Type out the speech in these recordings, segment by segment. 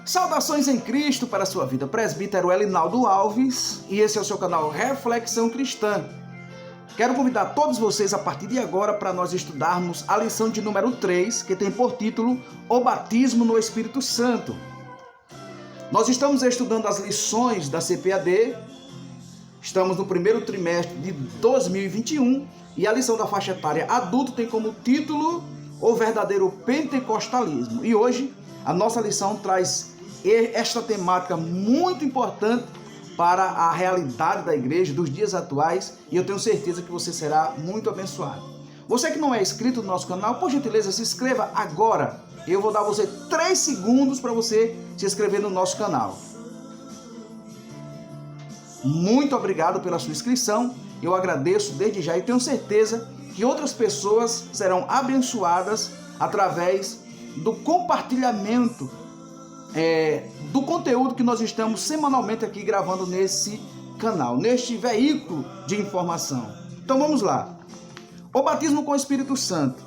Saudações em Cristo para a sua vida, presbítero Elinaldo Alves, e esse é o seu canal Reflexão Cristã. Quero convidar todos vocês a partir de agora para nós estudarmos a lição de número 3, que tem por título O Batismo no Espírito Santo. Nós estamos estudando as lições da CPAD, estamos no primeiro trimestre de 2021 e a lição da faixa etária adulto tem como título O Verdadeiro Pentecostalismo. E hoje a nossa lição traz esta temática muito importante para a realidade da igreja dos dias atuais e eu tenho certeza que você será muito abençoado. Você que não é inscrito no nosso canal, por gentileza, se inscreva agora. Eu vou dar a você 3 segundos para você se inscrever no nosso canal. Muito obrigado pela sua inscrição. Eu agradeço desde já e tenho certeza que outras pessoas serão abençoadas através do compartilhamento do conteúdo que nós estamos semanalmente aqui gravando nesse canal, neste veículo de informação. Então vamos lá. O batismo com o Espírito Santo.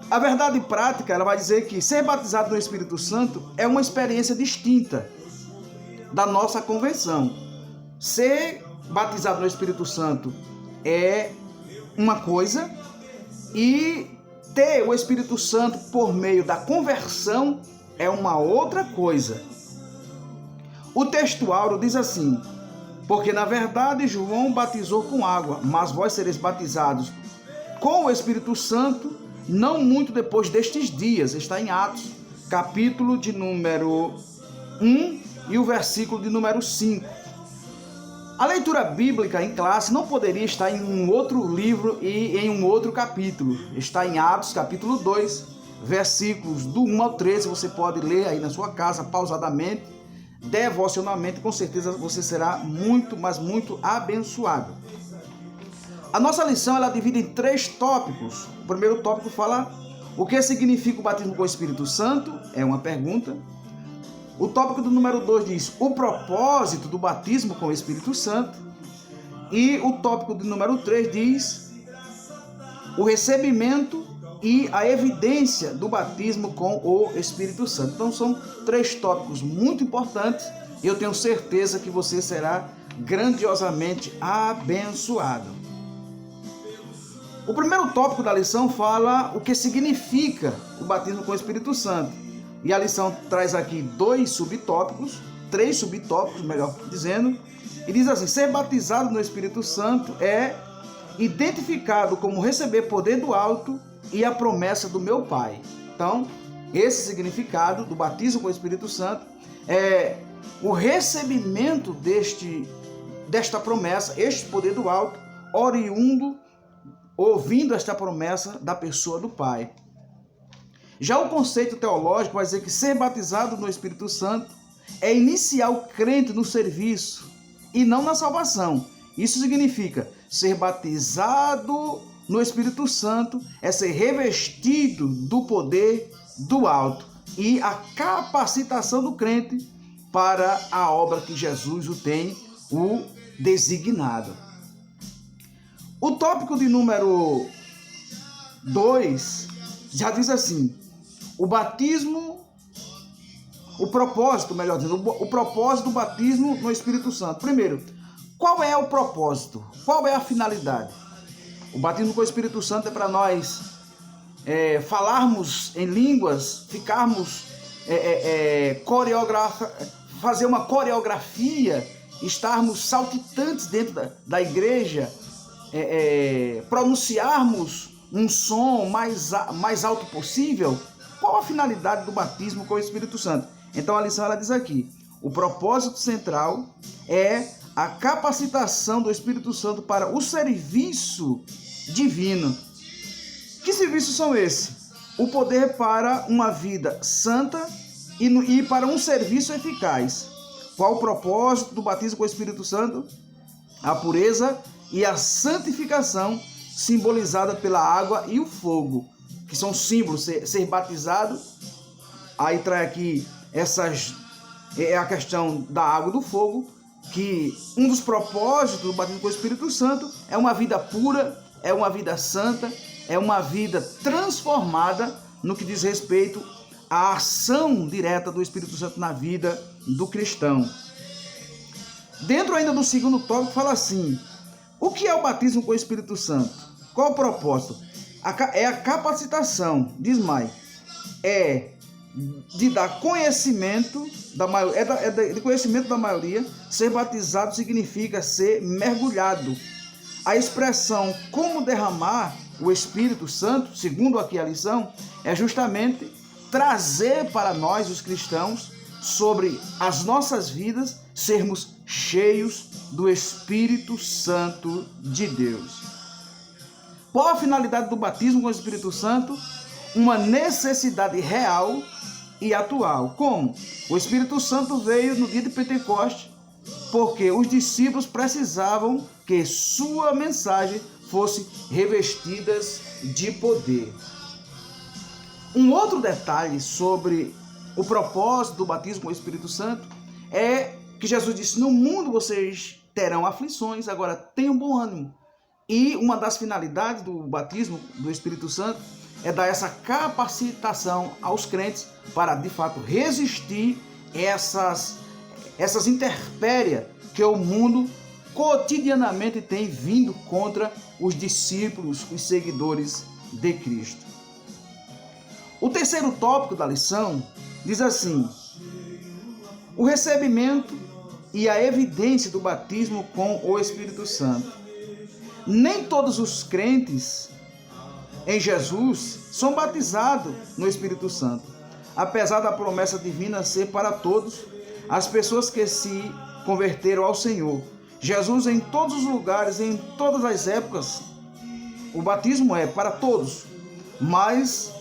A verdade prática, ela vai dizer que ser batizado no Espírito Santo é uma experiência distinta da nossa conversão. Ser batizado no Espírito Santo é uma coisa e ter o Espírito Santo por meio da conversão é uma outra coisa. O texto áureo diz assim: porque na verdade João batizou com água, mas vós sereis batizados com o Espírito Santo não muito depois destes dias. Está em Atos, capítulo de número 1 e o versículo de número 5. A leitura bíblica em classe não poderia estar em um outro livro e em um outro capítulo. Está em Atos, capítulo 2, versículos do 1 ao 13. Você pode ler aí na sua casa, pausadamente, devocionalmente. Com certeza você será muito, mas muito abençoado. A nossa lição ela divide em 3 tópicos. O primeiro tópico fala o que significa o batismo com o Espírito Santo. É uma pergunta. O tópico do número 2 diz o propósito do batismo com o Espírito Santo. E o tópico do número 3 diz o recebimento e a evidência do batismo com o Espírito Santo. Então são 3 tópicos muito importantes e eu tenho certeza que você será grandiosamente abençoado. O primeiro tópico da lição fala o que significa o batismo com o Espírito Santo. E a lição traz aqui 2 subtópicos, 3 subtópicos, melhor dizendo, e diz assim: ser batizado no Espírito Santo é identificado como receber poder do alto e a promessa do meu Pai. Então, esse significado do batismo com o Espírito Santo é o recebimento desta promessa, este poder do alto, oriundo, ouvindo esta promessa da pessoa do Pai. Já o conceito teológico vai dizer que ser batizado no Espírito Santo é iniciar o crente no serviço e não na salvação. Isso significa ser batizado no Espírito Santo é ser revestido do poder do alto e a capacitação do crente para a obra que Jesus o tem designado. O tópico de número 2 já diz assim: o batismo, o propósito do batismo no Espírito Santo. Primeiro, qual é o propósito? Qual é a finalidade? O batismo com o Espírito Santo é para nós falarmos em línguas, ficarmos fazer uma coreografia, estarmos saltitantes dentro da igreja, pronunciarmos um som mais alto possível. Qual a finalidade do batismo com o Espírito Santo? Então a lição ela diz aqui: o propósito central é a capacitação do Espírito Santo para o serviço divino. Que serviços são esses? O poder para uma vida santa e para um serviço eficaz. Qual o propósito do batismo com o Espírito Santo? A pureza e a santificação simbolizada pela água e o fogo, que são símbolos. Ser batizado, aí traz aqui a questão da água e do fogo, que um dos propósitos do batismo com o Espírito Santo é uma vida pura, é uma vida santa, é uma vida transformada no que diz respeito a ação direta do Espírito Santo na vida do cristão. Dentro ainda do segundo tópico, fala assim: o que é o batismo com o Espírito Santo? Qual o propósito? É a capacitação, diz mais, é de dar conhecimento da maioria, de conhecimento da maioria. Ser batizado significa ser mergulhado. A expressão como derramar o Espírito Santo, segundo aqui a lição, é justamente trazer para nós, os cristãos, sobre as nossas vidas, sermos cheios do Espírito Santo de Deus. Qual a finalidade do batismo com o Espírito Santo? Uma necessidade real e atual. Como? O Espírito Santo veio no dia de Pentecostes porque os discípulos precisavam que sua mensagem fosse revestidas de poder. Um outro detalhe sobre o propósito do batismo com o Espírito Santo é que Jesus disse: no mundo vocês terão aflições, agora tenham bom ânimo. E uma das finalidades do batismo do Espírito Santo é dar essa capacitação aos crentes para, de fato, resistir essas intempéries que o mundo cotidianamente tem vindo contra os discípulos, os seguidores de Cristo. O terceiro tópico da lição diz assim: o recebimento e a evidência do batismo com o Espírito Santo. Nem todos os crentes em Jesus são batizados no Espírito Santo. Apesar da promessa divina ser para todos as pessoas que se converteram ao Senhor. Jesus, em todos os lugares, em todas as épocas, o batismo é para todos, mas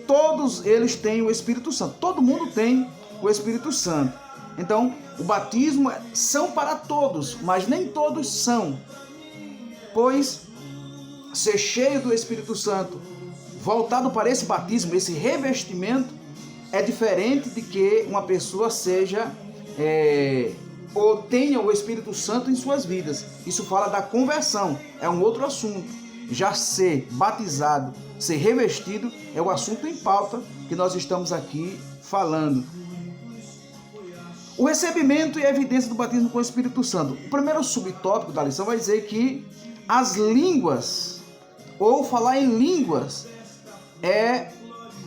todos eles têm o Espírito Santo. Todo mundo tem o Espírito Santo. Então, o batismo são para todos, mas nem todos são. Pois ser cheio do Espírito Santo, voltado para esse batismo, esse revestimento, é diferente de que uma pessoa seja ou tenha o Espírito Santo em suas vidas. Isso fala da conversão, é um outro assunto. Já ser batizado, ser revestido, é o assunto em pauta que nós estamos aqui falando. O recebimento e a evidência do batismo com o Espírito Santo. O primeiro subtópico da lição vai dizer que as línguas, ou falar em línguas, é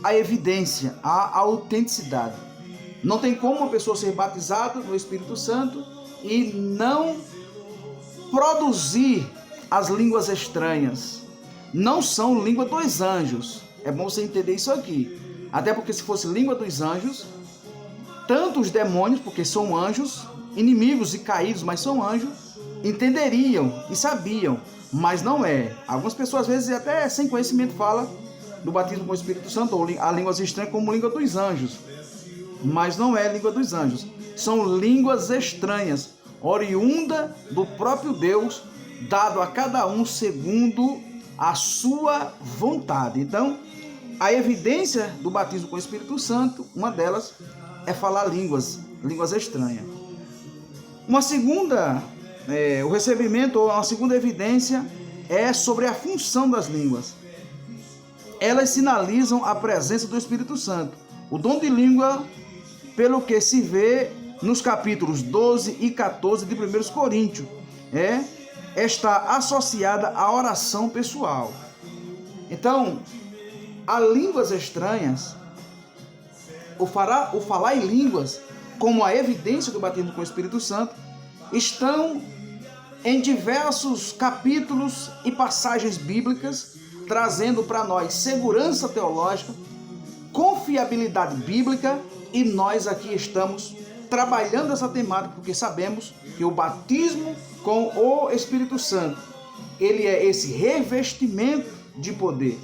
a evidência, a autenticidade. Não tem como uma pessoa ser batizada no Espírito Santo e não produzir as línguas estranhas. Não são língua dos anjos. É bom você entender isso aqui. Até porque se fosse língua dos anjos, tanto os demônios, porque são anjos, inimigos e caídos, mas são anjos, entenderiam e sabiam, mas não é. Algumas pessoas às vezes até sem conhecimento falam do batismo com o Espírito Santo ou a línguas estranhas como língua dos anjos, mas não é língua dos anjos. São línguas estranhas, oriunda do próprio Deus, dado a cada um segundo a sua vontade. Então, a evidência do batismo com o Espírito Santo, uma delas é falar línguas estranhas. Uma segunda, o recebimento ou uma segunda evidência é sobre a função das línguas. Elas sinalizam a presença do Espírito Santo. O dom de língua, pelo que se vê nos capítulos 12 e 14 de 1 Coríntios, está associada à oração pessoal. Então, as línguas estranhas, o falar em línguas, como a evidência do batismo com o Espírito Santo, estão em diversos capítulos e passagens bíblicas, trazendo para nós segurança teológica, confiabilidade bíblica, e nós aqui estamos trabalhando essa temática porque sabemos que o batismo com o Espírito Santo, ele é esse revestimento de poder.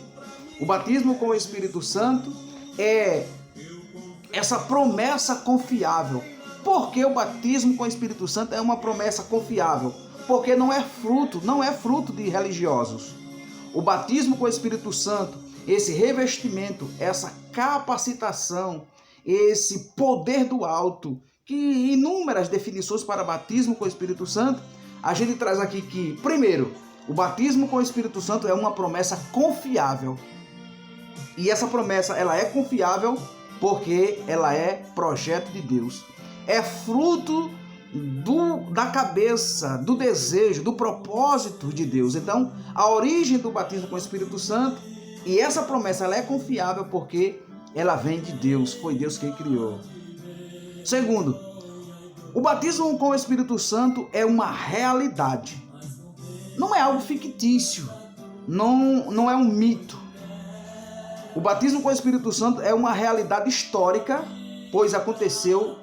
O batismo com o Espírito Santo é essa promessa confiável. Por que o batismo com o Espírito Santo é uma promessa confiável? Porque não é fruto de religiosos. O batismo com o Espírito Santo, esse revestimento, essa capacitação, esse poder do alto, que inúmeras definições para batismo com o Espírito Santo, a gente traz aqui que, primeiro, o batismo com o Espírito Santo é uma promessa confiável. E essa promessa, ela é confiável porque ela é projeto de Deus. É fruto da cabeça, do desejo, do propósito de Deus. Então, a origem do batismo com o Espírito Santo, e essa promessa ela é confiável porque ela vem de Deus, foi Deus quem criou. Segundo, o batismo com o Espírito Santo é uma realidade. Não é algo fictício, não é um mito. O batismo com o Espírito Santo é uma realidade histórica, pois aconteceu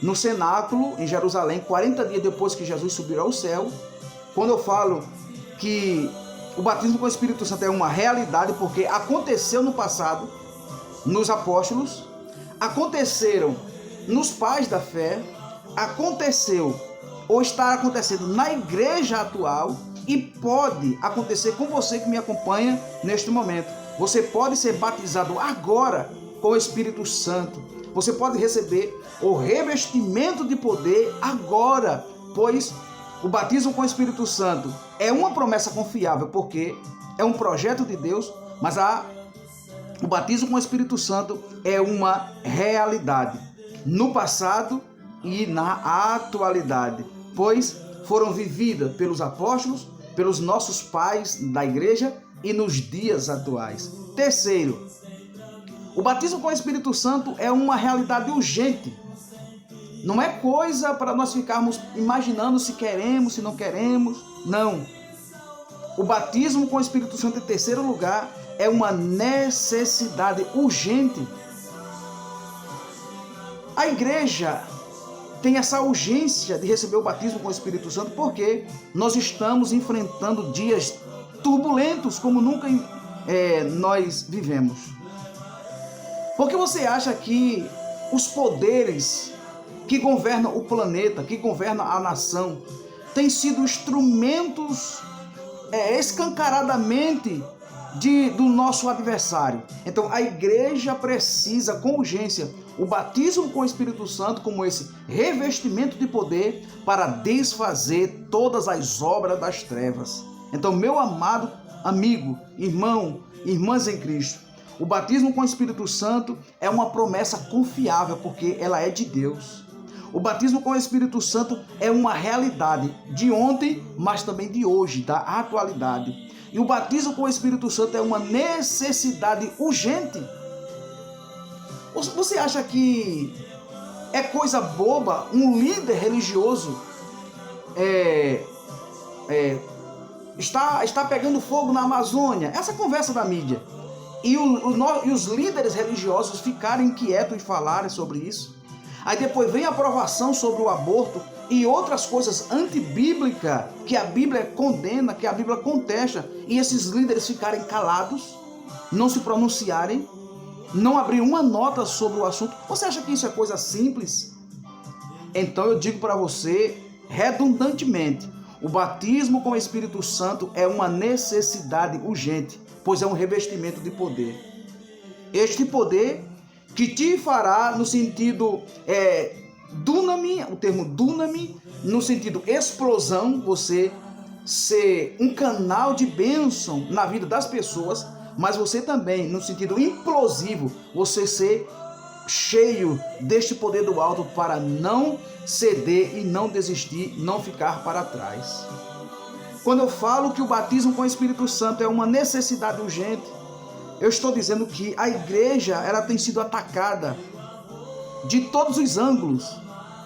no cenáculo em Jerusalém, 40 dias depois que Jesus subiu ao céu. Quando eu falo que o batismo com o Espírito Santo é uma realidade, porque aconteceu no passado, nos apóstolos, aconteceram nos pais da fé, aconteceu ou está acontecendo na igreja atual e pode acontecer com você que me acompanha neste momento. Você pode ser batizado agora com o Espírito Santo. Você pode receber o revestimento de poder agora, pois o batismo com o Espírito Santo é uma promessa confiável, porque é um projeto de Deus, mas o batismo com o Espírito Santo é uma realidade no passado e na atualidade, pois foram vividas pelos apóstolos, pelos nossos pais da igreja e nos dias atuais. Terceiro, o batismo com o Espírito Santo é uma realidade urgente. Não é coisa para nós ficarmos imaginando se queremos, se não queremos. Não. O batismo com o Espírito Santo, em terceiro lugar, é uma necessidade urgente. A igreja tem essa urgência de receber o batismo com o Espírito Santo porque nós estamos enfrentando dias turbulentos como nunca nós vivemos. Porque você acha que os poderes que governam o planeta, que governam a nação, têm sido instrumentos escancaradamente do nosso adversário? Então a igreja precisa com urgência o batismo com o Espírito Santo como esse revestimento de poder para desfazer todas as obras das trevas. Então, meu amado amigo, irmão, irmãs em Cristo, o batismo com o Espírito Santo é uma promessa confiável porque ela é de Deus. O batismo com o Espírito Santo é uma realidade de ontem, mas também de hoje, da atualidade. E o batismo com o Espírito Santo é uma necessidade urgente. Você acha que é coisa boba um líder religioso está pegando fogo na Amazônia? Essa conversa da mídia. E os líderes religiosos ficarem quietos e falarem sobre isso. Aí depois vem a aprovação sobre o aborto e outras coisas antibíblicas que a Bíblia condena, que a Bíblia contesta, e esses líderes ficarem calados, não se pronunciarem, não abrir uma nota sobre o assunto. Você acha que isso é coisa simples? Então eu digo para você, redundantemente, o batismo com o Espírito Santo é uma necessidade urgente, pois é um revestimento de poder. Este poder que te fará no sentido dunami, o termo dunami, no sentido explosão, você ser um canal de bênção na vida das pessoas, mas você também, no sentido implosivo, você ser cheio deste poder do alto para não ceder e não desistir, não ficar para trás. Quando eu falo que o batismo com o Espírito Santo é uma necessidade urgente, eu estou dizendo que a igreja ela tem sido atacada de todos os ângulos,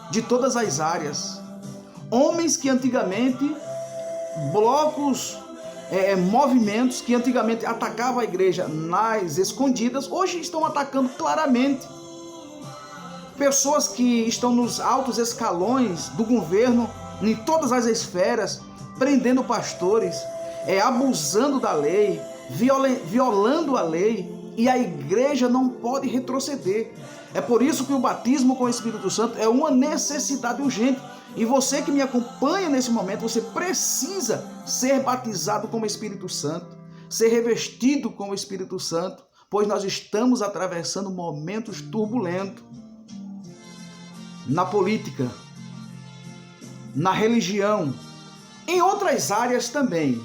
de todas as áreas. Homens que antigamente, blocos, movimentos que antigamente atacavam a igreja nas escondidas, hoje estão atacando claramente. Pessoas que estão nos altos escalões do governo, em todas as esferas, prendendo pastores, abusando da lei, violando a lei, e a igreja não pode retroceder. É por isso que o batismo com o Espírito Santo é uma necessidade urgente. E você que me acompanha nesse momento, você precisa ser batizado com o Espírito Santo, ser revestido com o Espírito Santo, pois nós estamos atravessando momentos turbulentos na política, na religião, em outras áreas também,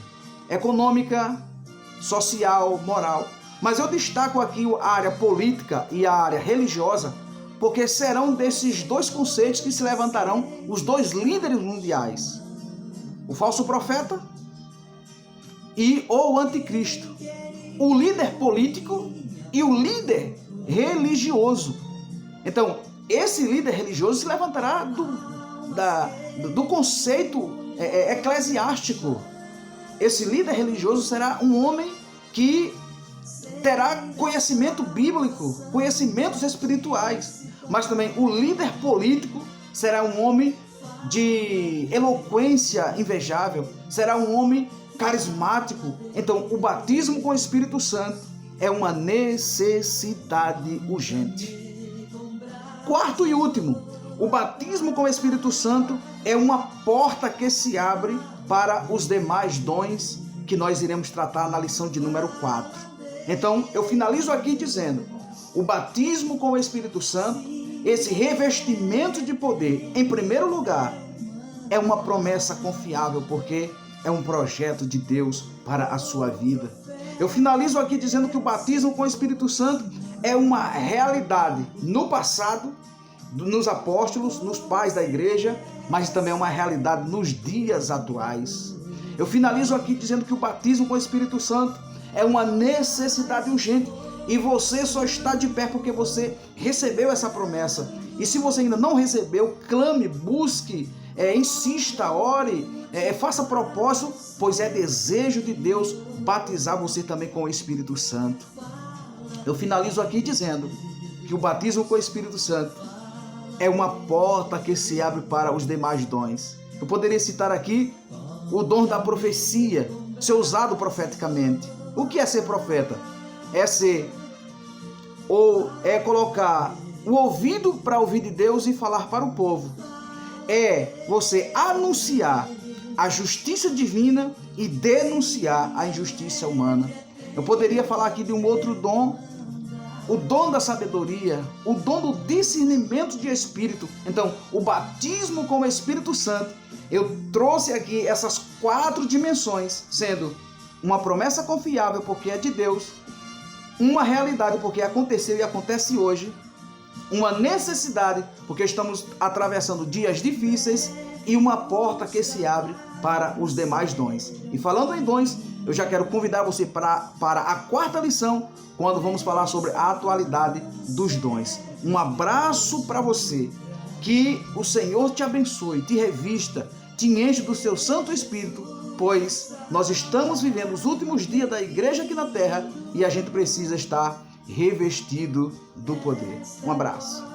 econômica, social, moral. Mas eu destaco aqui a área política e a área religiosa, porque serão desses dois conceitos que se levantarão os dois líderes mundiais: o falso profeta e o anticristo. O líder político e o líder religioso. Então, esse líder religioso se levantará do conceito eclesiástico. Esse líder religioso será um homem que terá conhecimento bíblico, conhecimentos espirituais. Mas também o líder político será um homem de eloquência invejável, será um homem carismático. Então, o batismo com o Espírito Santo é uma necessidade urgente. Quarto e último, o batismo com o Espírito Santo é uma porta que se abre para os demais dons que nós iremos tratar na lição de número 4. Então, eu finalizo aqui dizendo: o batismo com o Espírito Santo, esse revestimento de poder, em primeiro lugar, é uma promessa confiável, porque é um projeto de Deus para a sua vida. Eu finalizo aqui dizendo que o batismo com o Espírito Santo é uma realidade no passado, nos apóstolos, nos pais da igreja, mas também é uma realidade nos dias atuais. Eu finalizo aqui dizendo que o batismo com o Espírito Santo é uma necessidade urgente, e você só está de pé porque você recebeu essa promessa. E se você ainda não recebeu, clame, busque, insista, ore, faça propósito, pois é desejo de Deus batizar você também com o Espírito Santo. Eu finalizo aqui dizendo que o batismo com o Espírito Santo é uma porta que se abre para os demais dons. Eu poderia citar aqui o dom da profecia, ser usado profeticamente. O que é ser profeta? É colocar o ouvido para ouvir de Deus e falar para o povo. É você anunciar a justiça divina e denunciar a injustiça humana. Eu poderia falar aqui de um outro dom, o dom da sabedoria, o dom do discernimento de espírito. Então, o batismo com o Espírito Santo, eu trouxe aqui essas 4 dimensões, sendo uma promessa confiável, porque é de Deus, uma realidade, porque aconteceu e acontece hoje, uma necessidade, porque estamos atravessando dias difíceis, e uma porta que se abre para os demais dons. E falando em dons, eu já quero convidar você para a 4ª lição, quando vamos falar sobre a atualidade dos dons. Um abraço para você, que o Senhor te abençoe, te revista, te enche do seu Santo Espírito, pois nós estamos vivendo os últimos dias da igreja aqui na terra e a gente precisa estar revestido do poder. Um abraço.